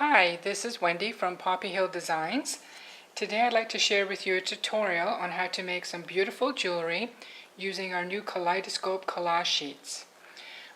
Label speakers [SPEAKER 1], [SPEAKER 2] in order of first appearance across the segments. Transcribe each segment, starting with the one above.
[SPEAKER 1] Hi, this is Wendy from Poppy Hill Designs. Today I'd like to share with you a tutorial on how to make some beautiful jewelry using our new Kaleidoscope collage sheets.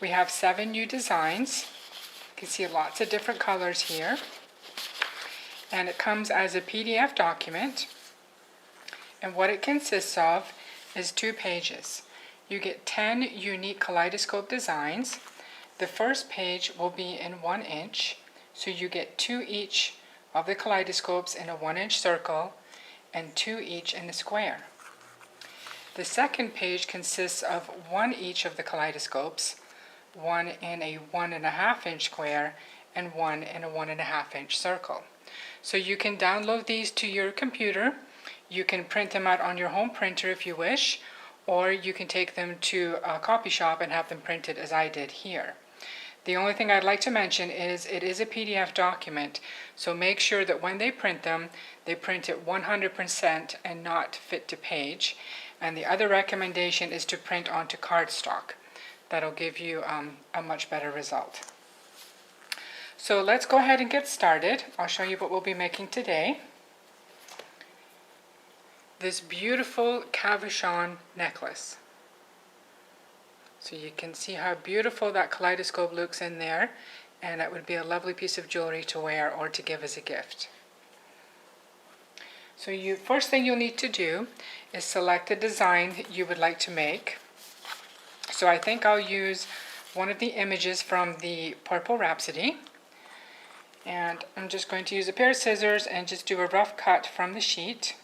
[SPEAKER 1] We have 7 new designs. You can see lots of different colors here. And it comes as a PDF document. And what it consists of is 2 pages. You get 10 unique Kaleidoscope designs. The first page will be in 1 inch. So you get 2 each of the kaleidoscopes in a 1-inch circle and 2 each in a square. The second page consists of 1 each of the kaleidoscopes, 1 in a 1.5-inch square and 1 in a 1.5-inch circle. So you can download these to your computer. You can print them out on your home printer if you wish, or you can take them to a copy shop and have them printed as I did here. The only thing I'd like to mention is it is a PDF document, so make sure that when they print them, they print it 100% and not fit to page. And the other recommendation is to print onto cardstock. That'll give you a much better result. So let's go ahead and get started. I'll show you what we'll be making today. This beautiful Cabochon necklace. So you can see how beautiful that kaleidoscope looks in there, and it would be a lovely piece of jewelry to wear or to give as a gift. So first thing you'll need to do is select a design that you would like to make. So I think I'll use one of the images from the Purple Rhapsody, and I'm just going to use a pair of scissors and just do a rough cut from the sheet.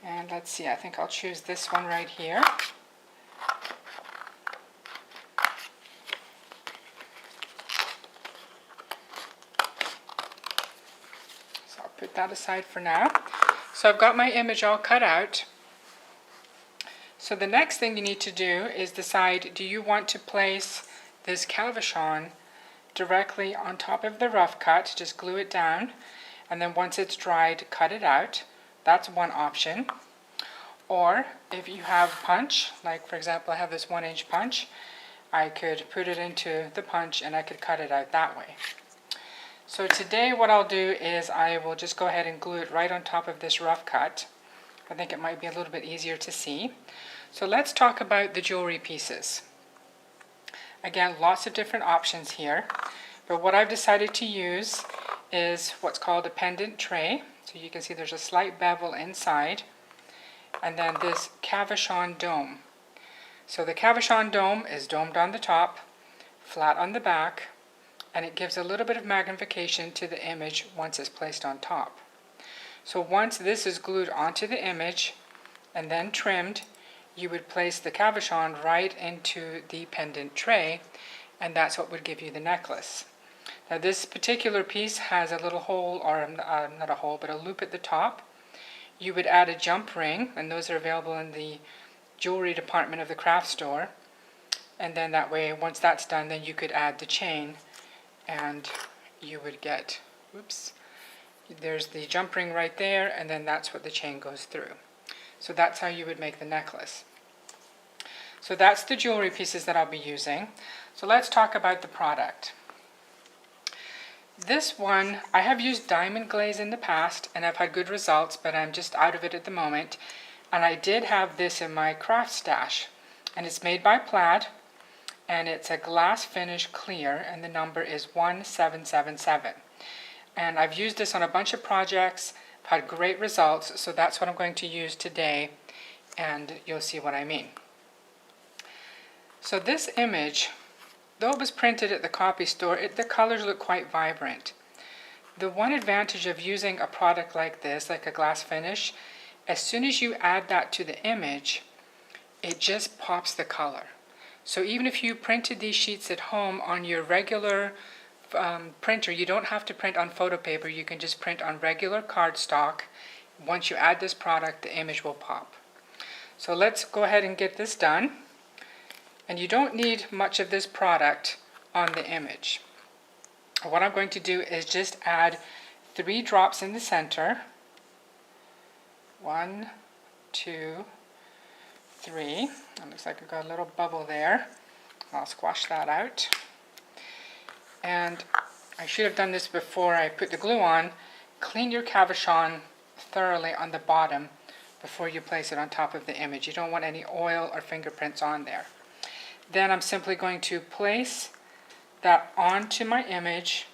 [SPEAKER 1] And let's see, I think I'll choose this one right here. Put that aside for now. So I've got my image all cut out. So the next thing you need to do is decide, do you want to place this Cabochon directly on top of the rough cut, just glue it down, and then once it's dried, cut it out. That's one option. Or if you have punch, like for example I have this 1-inch punch, I could put it into the punch and I could cut it out that way. So today what I'll do is I will just go ahead and glue it right on top of this rough cut. I think it might be a little bit easier to see. So let's talk about the jewelry pieces. Again, lots of different options here, but what I've decided to use is what's called a pendant tray. So you can see there's a slight bevel inside, and then this Cabochon dome. So the Cabochon dome is domed on the top, flat on the back, and it gives a little bit of magnification to the image once it's placed on top. So once this is glued onto the image and then trimmed, you would place the Cabochon right into the pendant tray, and that's what would give you the necklace. Now this particular piece has a little hole, or not a hole, but a loop at the top. You would add a jump ring, and those are available in the jewelry department of the craft store. And then that way, once that's done, then you could add the chain, and you would get, there's the jump ring right there, and then that's what the chain goes through. So that's how you would make the necklace. So that's the jewelry pieces that I'll be using. So let's talk about the product. This one, I have used diamond glaze in the past, and I've had good results, but I'm just out of it at the moment. And I did have this in my craft stash, and it's made by Plaid. And it's a glass finish clear, and the number is 1777. And I've used this on a bunch of projects, I've had great results, so that's what I'm going to use today, and you'll see what I mean. So this image, though it was printed at the copy store, the colors look quite vibrant. The one advantage of using a product like this, like a glass finish, as soon as you add that to the image, it just pops the color. So even if you printed these sheets at home on your regular printer, you don't have to print on photo paper, you can just print on regular cardstock. Once you add this product, the image will pop. So let's go ahead and get this done. And you don't need much of this product on the image. What I'm going to do is just add 3 drops in the center. 1, 2, 3. It looks like I've got a little bubble there. I'll squash that out. And I should have done this before I put the glue on. Clean your cabochon thoroughly on the bottom before you place it on top of the image. You don't want any oil or fingerprints on there. Then I'm simply going to place that onto my image,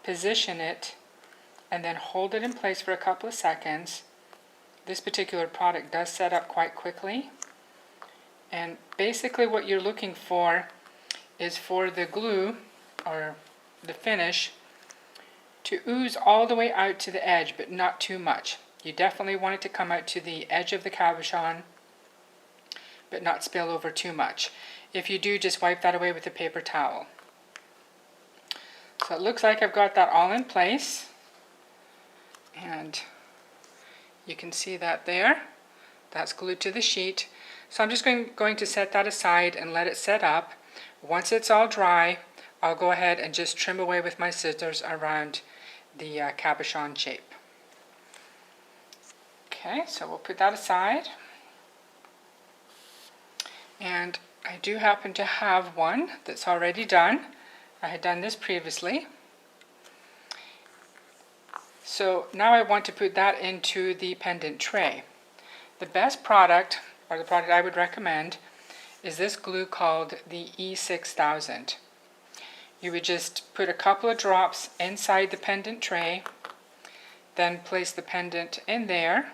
[SPEAKER 1] position it, and then hold it in place for a couple of seconds. This particular product does set up quite quickly. And basically what you're looking for is for the glue or the finish to ooze all the way out to the edge, but not too much. You definitely want it to come out to the edge of the cabochon, but not spill over too much. If you do, just wipe that away with a paper towel. So it looks like I've got that all in place, and you can see that there. That's glued to the sheet. So I'm just going to set that aside and let it set up. Once it's all dry, I'll go ahead and just trim away with my scissors around the cabochon shape. Okay, so we'll put that aside. And I do happen to have one that's already done. I had done this previously. So now I want to put that into the pendant tray. The best product, or the product I would recommend, is this glue called the E6000. You would just put a couple of drops inside the pendant tray, then place the pendant in there.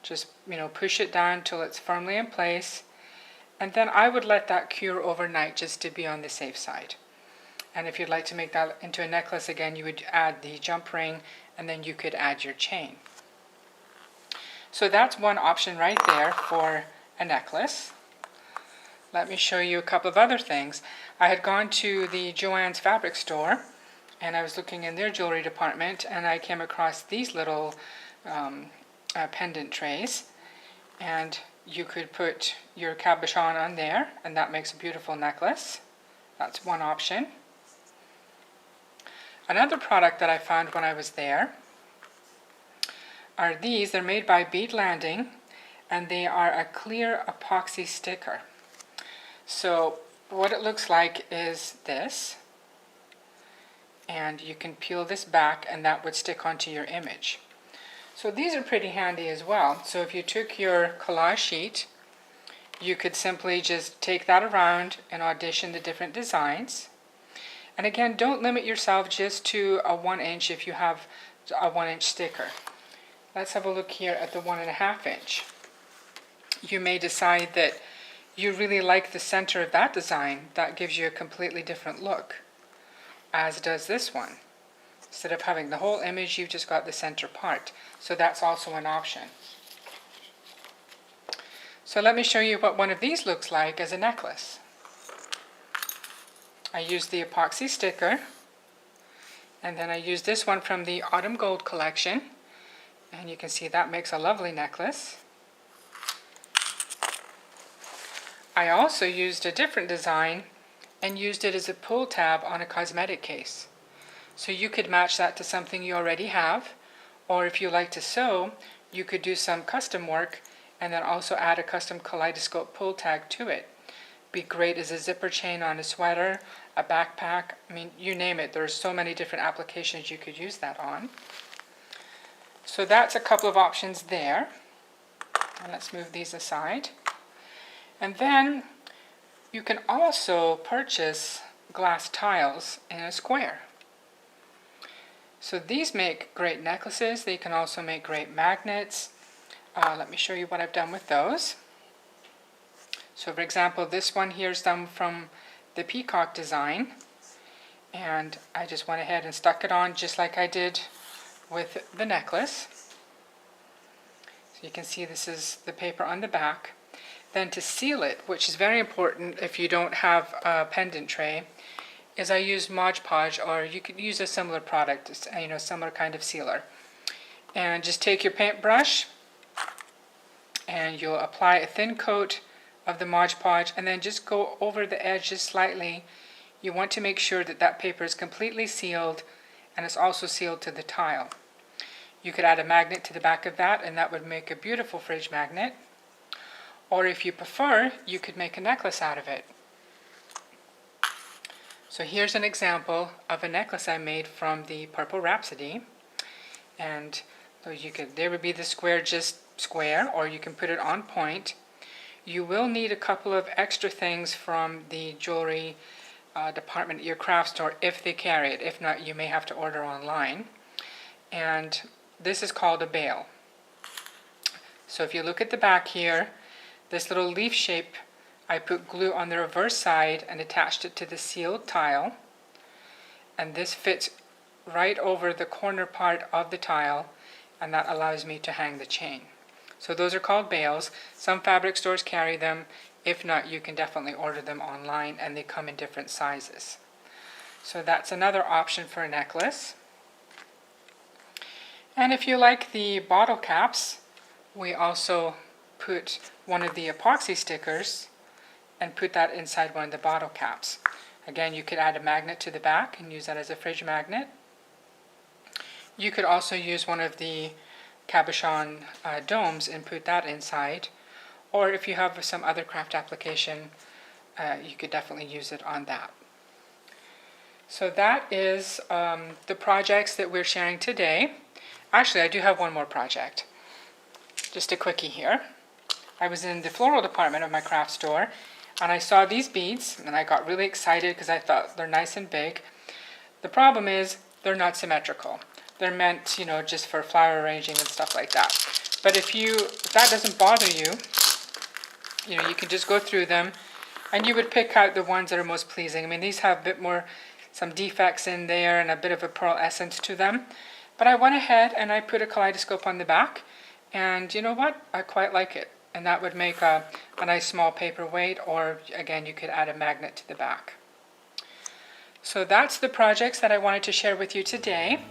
[SPEAKER 1] Just, push it down till it's firmly in place. And then I would let that cure overnight just to be on the safe side. And if you'd like to make that into a necklace again, you would add the jump ring, and then you could add your chain. So that's one option right there for a necklace. Let me show you a couple of other things. I had gone to the Joann's fabric store, and I was looking in their jewelry department, and I came across these little pendant trays. And you could put your cabochon on there, and that makes a beautiful necklace. That's one option. Another product that I found when I was there are these. They're made by Bead Landing, and they are a clear epoxy sticker. So what it looks like is this, and you can peel this back and that would stick onto your image. So these are pretty handy as well. So if you took your collage sheet, you could simply just take that around and audition the different designs. And again, don't limit yourself just to a 1 inch if you have a 1 inch sticker. Let's have a look here at the 1.5 inch. You may decide that you really like the center of that design. That gives you a completely different look, as does this one. Instead of having the whole image, you've just got the center part. So that's also an option. So let me show you what one of these looks like as a necklace. I used the epoxy sticker, and then I used this one from the Autumn Gold collection, and you can see that makes a lovely necklace. I also used a different design and used it as a pull tab on a cosmetic case. So you could match that to something you already have, or if you like to sew, you could do some custom work and then also add a custom Kaleidoscope pull tag to it. Be great as a zipper chain on a sweater, a backpack, I mean, you name it. There's so many different applications you could use that on. So that's a couple of options there. And let's move these aside. And then you can also purchase glass tiles in a square. So these make great necklaces. They can also make great magnets. Let me show you what I've done with those. So for example, this one here is done from the peacock design. And I just went ahead and stuck it on just like I did with the necklace. So you can see this is the paper on the back. Then to seal it, which is very important if you don't have a pendant tray, is I use Mod Podge, or you could use a similar product, similar kind of sealer. And just take your paintbrush and you'll apply a thin coat of the Mod Podge and then just go over the edge just slightly. You want to make sure that that paper is completely sealed and it's also sealed to the tile. You could add a magnet to the back of that and that would make a beautiful fridge magnet. Or if you prefer, you could make a necklace out of it. So here's an example of a necklace I made from the Purple Rhapsody. And so there would be the square, just square, or you can put it on point. You will need a couple of extra things from the jewelry department at your craft store if they carry it. If not, you may have to order online. And this is called a bail. So if you look at the back here, this little leaf shape, I put glue on the reverse side and attached it to the sealed tile. And this fits right over the corner part of the tile, and that allows me to hang the chain. So those are called bails. Some fabric stores carry them. If not, you can definitely order them online, and they come in different sizes. So that's another option for a necklace. And if you like the bottle caps, we also put one of the epoxy stickers and put that inside one of the bottle caps. Again, you could add a magnet to the back and use that as a fridge magnet. You could also use one of the Cabochon domes and put that inside. Or if you have some other craft application, you could definitely use it on that. So that is the projects that we're sharing today. Actually, I do have one more project. Just a quickie here. I was in the floral department of my craft store, and I saw these beads, and I got really excited because I thought they're nice and big. The problem is they're not symmetrical. They're meant, just for flower arranging and stuff like that. But if that doesn't bother you, you can just go through them, and you would pick out the ones that are most pleasing. I mean, these have a bit more, some defects in there and a bit of a pearl essence to them. But I went ahead and I put a kaleidoscope on the back, and you know what? I quite like it. And that would make a nice small paperweight, or again, you could add a magnet to the back. So that's the projects that I wanted to share with you today.